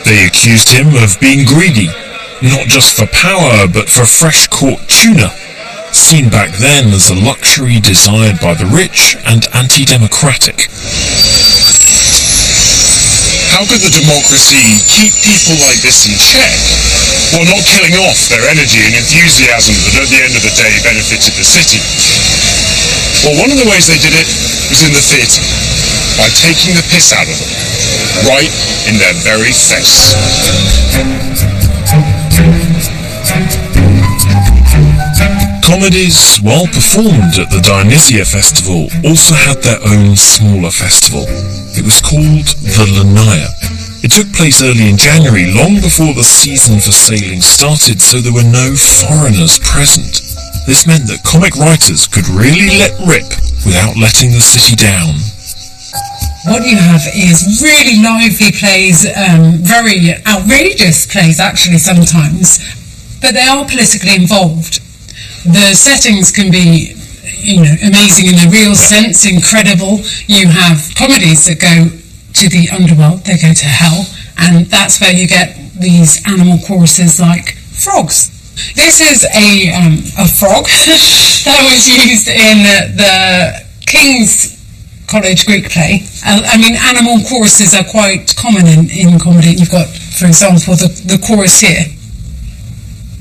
They accused him of being greedy, not just for power, but for fresh-caught tuna, seen back then as a luxury desired by the rich and anti-democratic. How could the democracy keep people like this in check, while not killing off their energy and enthusiasm that at the end of the day benefited the city? Well, one of the ways they did it was in the theatre, by taking the piss out of them, right in their very face. Comedies, while performed at the Dionysia Festival, also had their own smaller festival. It was called the Lenaea. It took place early in January, long before the season for sailing started, so there were no foreigners present. This meant that comic writers could really let rip without letting the city down. What you have is really lively plays, very outrageous plays actually sometimes, but they are politically involved. The settings can be, you know, amazing in the real sense, incredible. You have comedies that go to the underworld, they go to hell, and that's where you get these animal choruses like frogs. This is a frog that was used in the King's College Greek play. I mean, animal choruses are quite common in comedy. You've got, for example, the chorus here.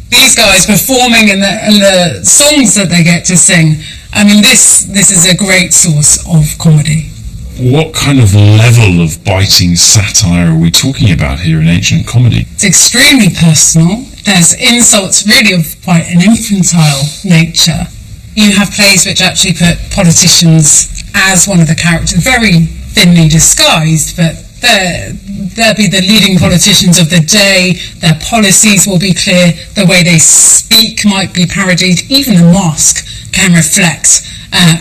These guys performing and the songs that they get to sing. I mean, this is a great source of comedy. What kind of level of biting satire are we talking about here in ancient comedy? It's extremely personal. There's insults really of quite an infantile nature. You have plays which actually put politicians as one of the characters, very thinly disguised, but they'll be the leading politicians of the day. Their policies will be clear. The way they speak might be parodied. Even the mask can reflect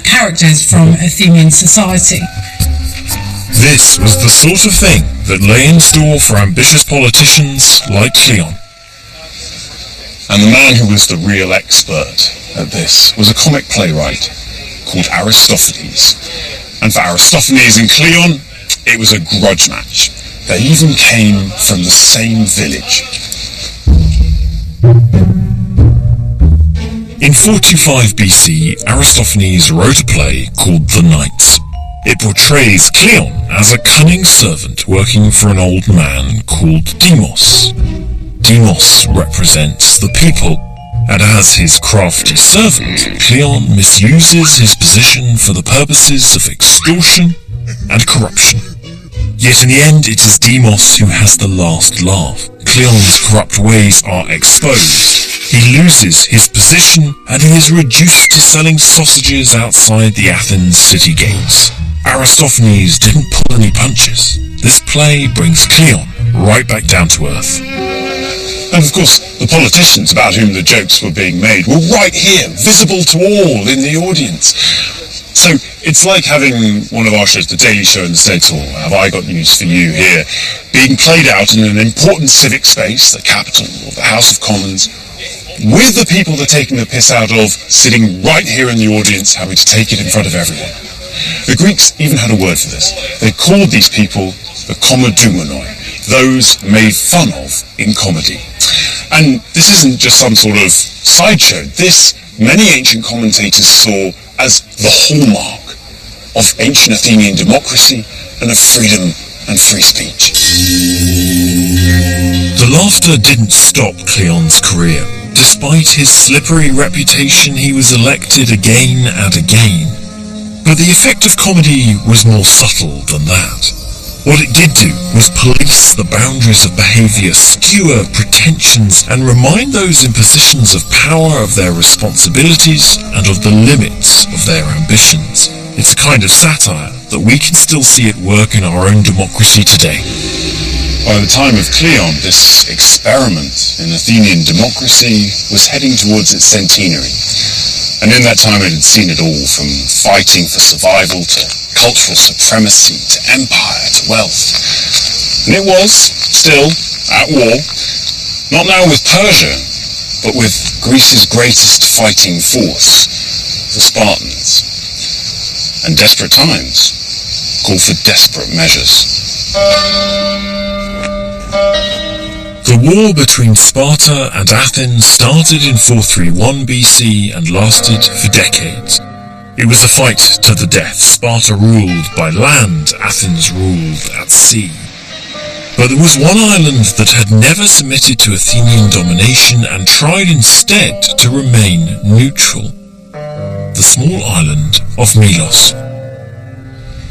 characters from Athenian society. This was the sort of thing that lay in store for ambitious politicians like Cleon. And the man who was the real expert at this was a comic playwright called Aristophanes. And for Aristophanes and Cleon, it was a grudge match. They even came from the same village. In 425 BC, Aristophanes wrote a play called The Knights. It portrays Cleon as a cunning servant working for an old man called Demos. Demos represents the people, and as his crafty servant, Cleon misuses his position for the purposes of extortion and corruption. Yet in the end, it is Demos who has the last laugh. Cleon's corrupt ways are exposed. He loses his position, and he is reduced to selling sausages outside the Athens city gates. Aristophanes didn't pull any punches. This play brings Cleon right back down to earth. And of course, the politicians about whom the jokes were being made were right here, visible to all in the audience. So it's like having one of our shows, The Daily Show in the States, or Have I Got News for You here, being played out in an important civic space, the Capitol or the House of Commons, with the people they're taking the piss out of sitting right here in the audience, having to take it in front of everyone. The Greeks even had a word for this. They called these people the komedoumenoi, those made fun of in comedy. And this isn't just some sort of sideshow. This, many ancient commentators saw as the hallmark of ancient Athenian democracy and of freedom and free speech. The laughter didn't stop Cleon's career. Despite his slippery reputation, he was elected again and again. But the effect of comedy was more subtle than that. What it did do was police the boundaries of behaviour, skewer pretensions, and remind those in positions of power of their responsibilities and of the limits of their ambitions. It's a kind of satire that we can still see at work in our own democracy today. By the time of Cleon, this experiment in Athenian democracy was heading towards its centenary. And in that time it had seen it all, from fighting for survival to cultural supremacy to empire to wealth. And it was still at war, not now with Persia, but with Greece's greatest fighting force, the Spartans. And desperate times call for desperate measures. The war between Sparta and Athens started in 431 BC and lasted for decades. It was a fight to the death. Sparta ruled by land, Athens ruled at sea. But there was one island that had never submitted to Athenian domination and tried instead to remain neutral. The small island of Milos.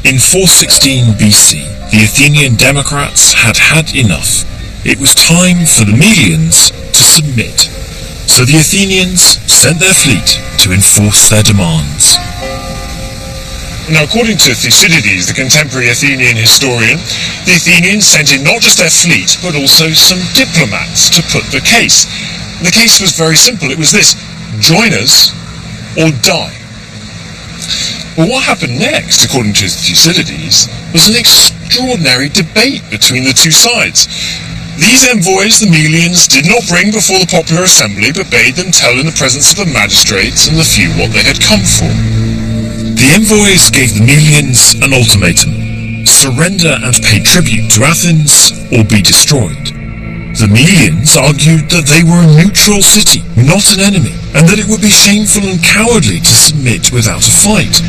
In 416 BC, the Athenian democrats had had enough. It was time for the Melians to submit. So the Athenians sent their fleet to enforce their demands. Now, according to Thucydides, the contemporary Athenian historian, the Athenians sent in not just their fleet, but also some diplomats to put the case. The case was very simple. It was this: join us or die. Well, what happened next, according to Thucydides, was an extraordinary debate between the two sides. These envoys the Melians did not bring before the popular assembly, but bade them tell in the presence of the magistrates and the few what they had come for. The envoys gave the Melians an ultimatum: surrender and pay tribute to Athens, or be destroyed. The Melians argued that they were a neutral city, not an enemy, and that it would be shameful and cowardly to submit without a fight.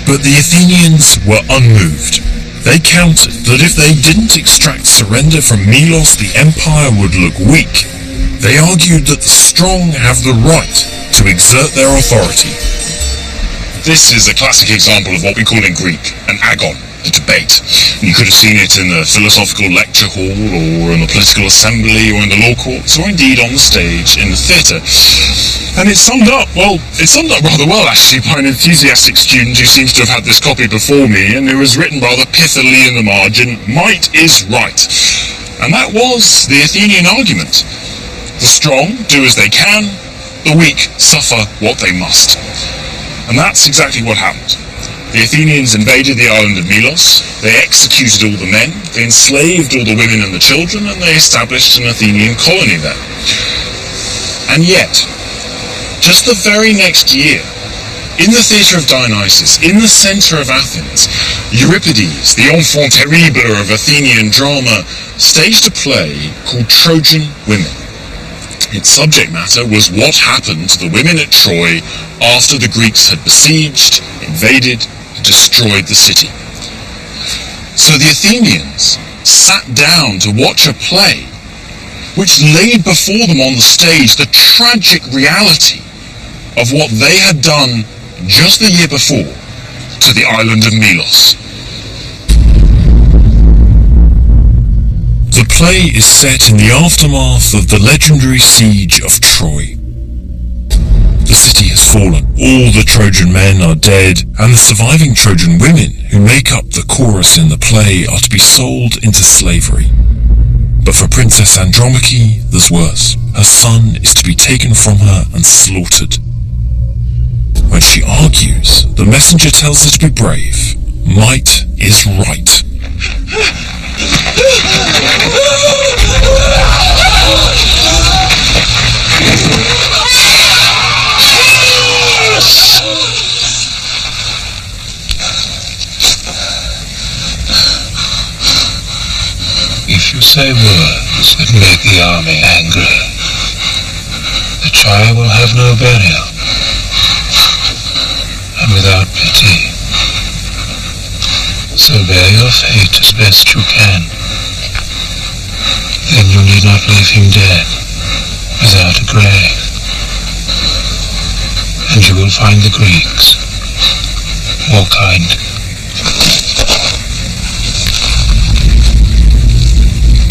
But the Athenians were unmoved. They countered that if they didn't extract surrender from Milos, the empire would look weak. They argued that the strong have the right to exert their authority. This is a classic example of what we call in Greek an agon, a debate. You could have seen it in the philosophical lecture hall, or in the political assembly, or in the law courts, or indeed on the stage in the theatre. And it summed up rather well actually by an enthusiastic student who seems to have had this copy before me, and it was written rather pithily in the margin: might is right. And that was the Athenian argument. The strong do as they can, the weak suffer what they must. And that's exactly what happened. The Athenians invaded the island of Milos, they executed all the men, they enslaved all the women and the children, and they established an Athenian colony there. And yet, just the very next year, in the theatre of Dionysus, in the centre of Athens, Euripides, the enfant terrible of Athenian drama, staged a play called Trojan Women. Its subject matter was what happened to the women at Troy after the Greeks had besieged, invaded, and destroyed the city. So the Athenians sat down to watch a play which laid before them on the stage the tragic reality of what they had done just the year before to the island of Melos. The play is set in the aftermath of the legendary siege of Troy. The city has fallen, all the Trojan men are dead, and the surviving Trojan women who make up the chorus in the play are to be sold into slavery. But for Princess Andromache, there's worse. Her son is to be taken from her and slaughtered. When she argues, the messenger tells her to be brave. Might is right. If you say words that make the army angry, the child will have no burial, and without pity. So bear your fate as best you can. Then you need not leave him dead, without a grave. And you will find the Greeks more kind.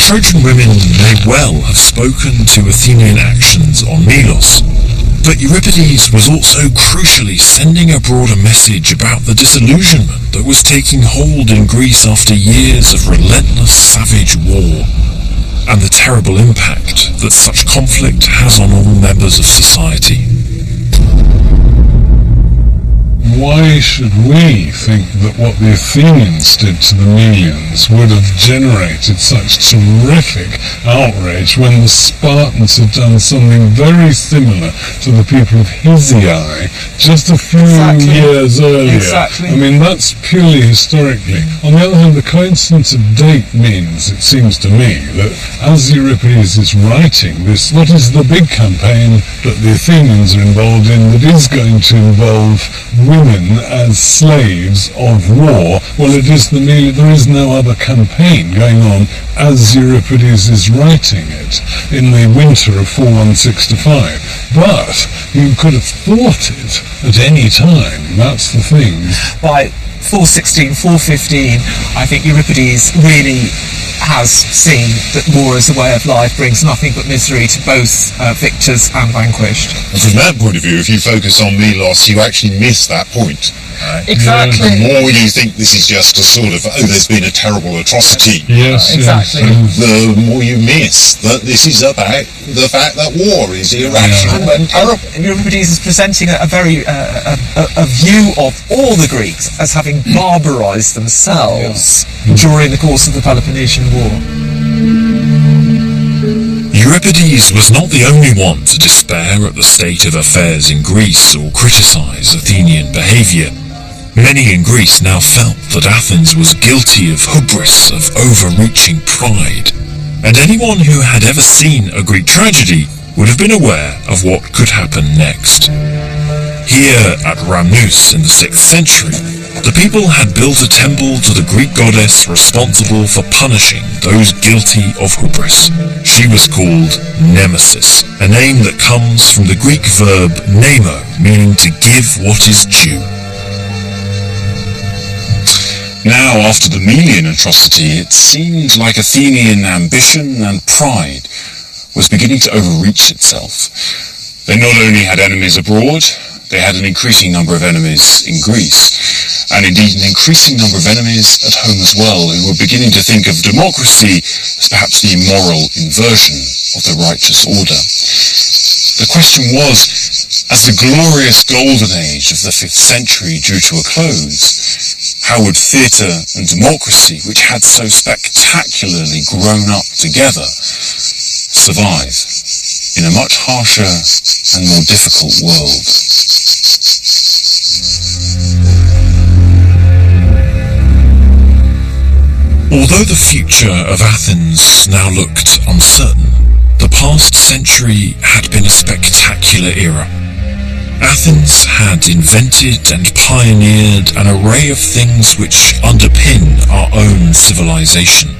Trojan women may well have spoken to Athenian actions on Melos, but Euripides was also crucially sending abroad a message about the disillusionment that was taking hold in Greece after years of relentless savage war, and the terrible impact that such conflict has on all members of society. Why should we think that what the Athenians did to the Melians would have generated such terrific outrage when the Spartans had done something very similar to the people of Hysiae just a few years earlier? I mean, that's purely historically. On the other hand, the coincidence of date means, it seems to me, that as Euripides is writing this, what is the big campaign that the Athenians are involved in that is going to involve women as slaves of war? Well, it is there is no other campaign going on as Euripides is writing it in the winter of 416-5. But you could have thought it at any time. That's the thing. By 416, 415, I think Euripides really has seen that war as a way of life brings nothing but misery to both victors and vanquished. And from that point of view, if you focus on Melos, you actually miss that point. Exactly. The more you think this is just a sort of, there's been a terrible atrocity. Yes, exactly. The more you miss that this is about the fact that war is irrational and terrible. Euripides is presenting a very a view of all the Greeks as having barbarized themselves during the course of the Peloponnesian War. Euripides was not the only one to despair at the state of affairs in Greece or criticize Athenian behavior. Many in Greece now felt that Athens was guilty of hubris, of overreaching pride, and anyone who had ever seen a Greek tragedy would have been aware of what could happen next. Here at Rhamnus in the 6th century, the people had built a temple to the Greek goddess responsible for punishing those guilty of hubris. She was called Nemesis, a name that comes from the Greek verb nemo, meaning to give what is due. Now, after the Melian atrocity, it seemed like Athenian ambition and pride was beginning to overreach itself. They not only had enemies abroad, they had an increasing number of enemies in Greece, and indeed an increasing number of enemies at home as well, who were beginning to think of democracy as perhaps the immoral inversion of the righteous order. The question was, as the glorious golden age of the 5th century drew to a close, how would theatre and democracy, which had so spectacularly grown up together, survive in a much harsher and more difficult world? Although the future of Athens now looked uncertain, the past century had been a spectacular era. Athens had invented and pioneered an array of things which underpin our own civilization,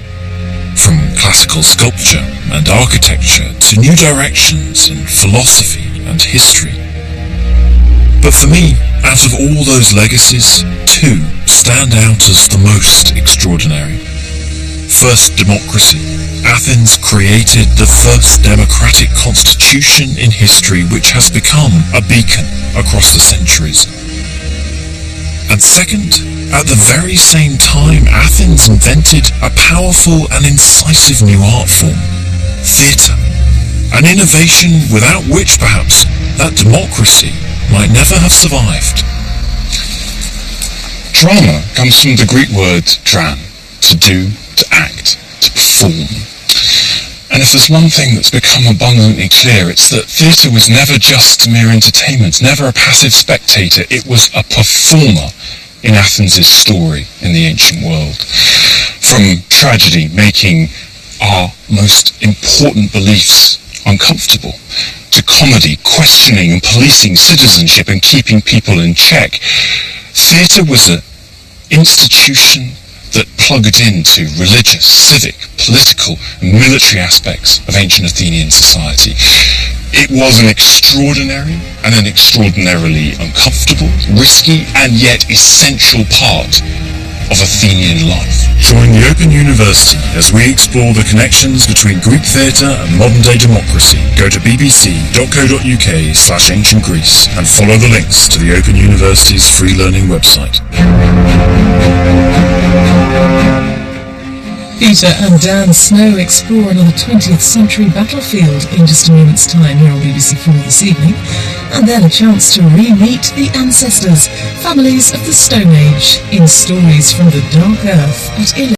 from classical sculpture and architecture to new directions in philosophy and history. But for me, out of all those legacies, two stand out as the most extraordinary. First, democracy. Athens created the first democratic constitution in history, which has become a beacon across the centuries. And second, at the very same time, Athens invented a powerful and incisive new art form, theatre, an innovation without which, perhaps, that democracy might never have survived. Drama comes from the Greek word dran, to do, to act, to perform. And if there's one thing that's become abundantly clear, it's that theatre was never just mere entertainment, never a passive spectator. It was a performer in Athens' story in the ancient world. From tragedy making our most important beliefs uncomfortable, to comedy questioning and policing citizenship and keeping people in check, theatre was an institution that plugged into religious, civic, political and military aspects of ancient Athenian society. It was an extraordinary and an extraordinarily uncomfortable, risky and yet essential part of Athenian life. Join the Open University as we explore the connections between Greek theatre and modern-day democracy. Go to bbc.co.uk/ancient Greece and follow the links to the Open University's free learning website. Peter and Dan Snow explore another 20th century battlefield in just a moment's time here on BBC4 this evening, and then a chance to re-meet the ancestors, families of the Stone Age, in Stories from the Dark Earth at 11.